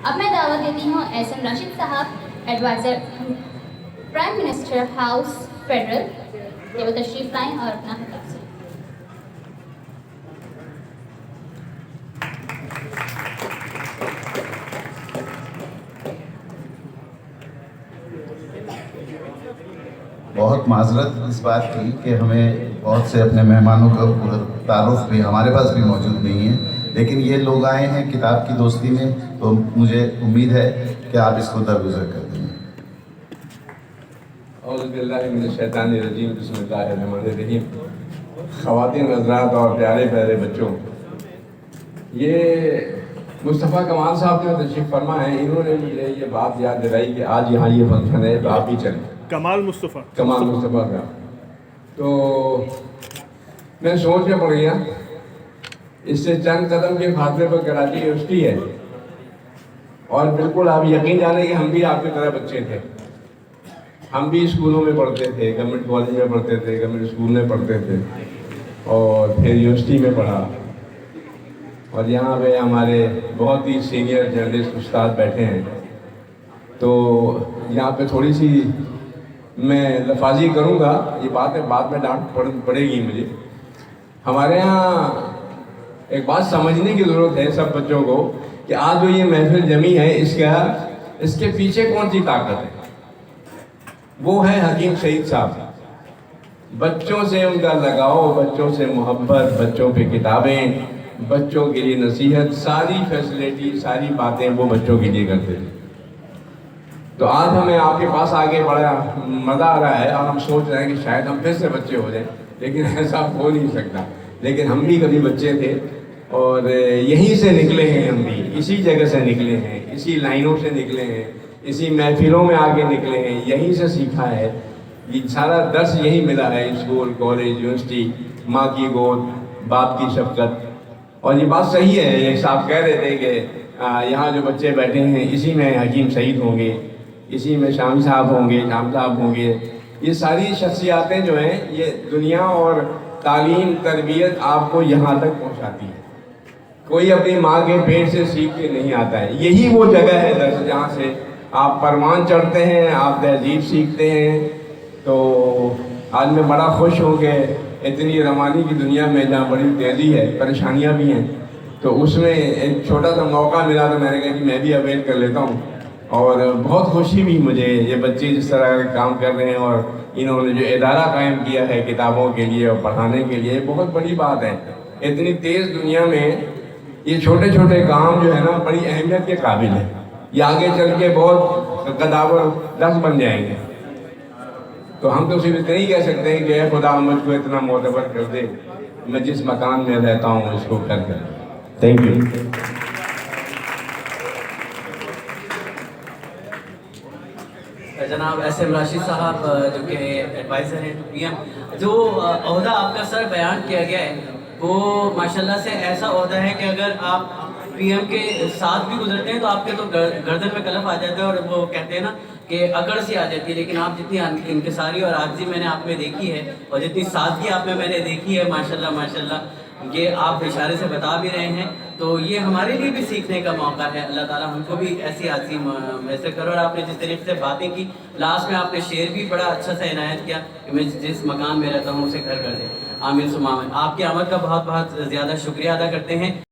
اب میں دعوت دیتی ہوں Ahsan Rashid sahib, adviser prime minister house federal, کہ وہ تشریف لائیں اور اپنا خطاب سنیں۔ بہت معذرت اس بات کی کہ ہمیں بہت سے اپنے مہمانوں کا تعارف بھی ہمارے پاس بھی موجود نہیں ہے، لیکن یہ لوگ آئے ہیں کتاب کی دوستی میں، تو مجھے امید ہے کہ آپ اس کو درگزر کر دیں گے۔ اعوذ باللہ من الشیطان الرجیم، بسم اللہ الرحمن الرحیم۔ خواتین حضرات اور پیارے پیارے بچوں، یہ مصطفیٰ کمال صاحب جو تشریف فرما ہے، انہوں نے مجھے یہ بات یاد دلائی کہ آج یہاں یہ فنکشن ہے تو آپ ہی چلیں۔ کمال مصطفیٰ کا تو میں سوچ میں پڑ گیا، اس سے چند قدم کے فاصلے پر کراچی یونیورسٹی ہے، اور بالکل آپ یقین جانیں کہ ہم بھی آپ کی طرح بچے تھے، ہم بھی اسکولوں میں پڑھتے تھے، گورنمنٹ کالج میں پڑھتے تھے، گورنمنٹ اسکول میں پڑھتے تھے، اور پھر یونیورسٹی میں پڑھا، اور یہاں پہ ہمارے بہت ہی سینئر جرنلسٹ استاد بیٹھے ہیں، تو یہاں پہ تھوڑی سی میں لفاظی کروں گا، یہ باتیں بعد میں ڈانٹ پڑے گی مجھے۔ ہمارے ہاں ایک بات سمجھنے کی ضرورت ہے سب بچوں کو کہ آج جو یہ محفل جمی ہے، اس کے پیچھے کون سی طاقت ہے؟ وہ ہے حکیم سعید صاحب۔ بچوں سے ان کا لگاؤ، بچوں سے محبت، بچوں پہ کتابیں، بچوں کے لیے نصیحت، ساری فیسلٹی، ساری باتیں وہ بچوں کے لیے کرتے تھے۔ تو آج ہمیں آپ کے پاس آگے بڑا مزہ آ رہا ہے، اور ہم سوچ رہے ہیں کہ شاید ہم پھر سے بچے ہو جائیں، لیکن ایسا ہو نہیں سکتا۔ لیکن ہم بھی کبھی بچے تھے، اور یہیں سے نکلے ہیں، ہم بھی اسی جگہ سے نکلے ہیں، اسی لائنوں سے نکلے ہیں، اسی محفلوں میں آگے نکلے ہیں، یہیں سے سیکھا ہے، یہ سارا درس یہی ملا ہے، اسکول، کالج، یونیورسٹی، ماں کی گود، باپ کی شفقت۔ اور یہ بات صحیح ہے، یہ صاحب کہہ رہے تھے کہ یہاں جو بچے بیٹھے ہیں، اسی میں حکیم سعید ہوں گے، اسی میں شام صاحب ہوں گے، شام صاحب ہوں گے۔ یہ ساری شخصیاتیں جو ہیں، یہ دنیا اور تعلیم، تربیت آپ کو یہاں تک پہنچاتی ہے۔ کوئی اپنی ماں کے پیٹ سے سیکھ کے نہیں آتا ہے، یہی وہ جگہ ہے درس جہاں سے آپ پروان چڑھتے ہیں، آپ تہذیب سیکھتے ہیں۔ تو آج میں بڑا خوش ہوں کہ اتنی روانی کی دنیا میں جہاں بڑی تیزی ہے، پریشانیاں بھی ہیں، تو اس میں ایک چھوٹا سا موقع ملا تو میں نے کہا کہ میں بھی اویل کر لیتا ہوں۔ اور بہت خوشی بھی مجھے، یہ بچے جس طرح کا کام کر رہے ہیں، اور انہوں نے جو ادارہ قائم کیا ہے کتابوں کے لیے اور پڑھانے کے لیے، بہت بڑی بات ہے۔ اتنی تیز دنیا میں یہ چھوٹے چھوٹے کام جو ہے نا، بڑی اہمیت کے قابل ہے، یہ آگے چل کے بہت قداور دست بن جائیں گے۔ تو ہم تو صرف اتنا ہی کہہ سکتے ہیں کہ اے خدا مجھ کو اتنا معتبر کر دے، میں جس مکان میں رہتا ہوں اس کو کر دے۔ Thank you. جناب احسن راشد صاحب، جو کہ ایڈوائزر ہیں پی ایم، جو عہدہ آپ کا سر بیان کیا گیا ہے، وہ ماشاءاللہ سے ایسا عہدہ ہے کہ اگر آپ پی ایم کے ساتھ بھی گزرتے ہیں تو آپ کے تو گردن میں کلف آ جاتا ہے، اور وہ کہتے ہیں نا کہ اکڑ سی آ جاتی ہے۔ لیکن آپ جتنی انکساری اور عاجزی میں نے آپ میں دیکھی ہے، اور جتنی سادگی آپ میں نے دیکھی ہے، ماشاءاللہ ماشاءاللہ، یہ آپ اشارے سے بتا بھی رہے ہیں، تو یہ ہمارے لیے بھی سیکھنے کا موقع ہے۔ اللہ تعالیٰ ہم کو بھی ایسی عاجزی میسر کرو۔ اور آپ نے جس طریقے سے باتیں کی، لاسٹ میں آپ نے شعر بھی بڑا اچھا سا عنایت کیا کہ میں جس مکان میں رہتا ہوں اسے گھر کر دیں۔ آمین ثم آمین۔ آپ کی آمد کا بہت بہت زیادہ شکریہ ادا کرتے ہیں۔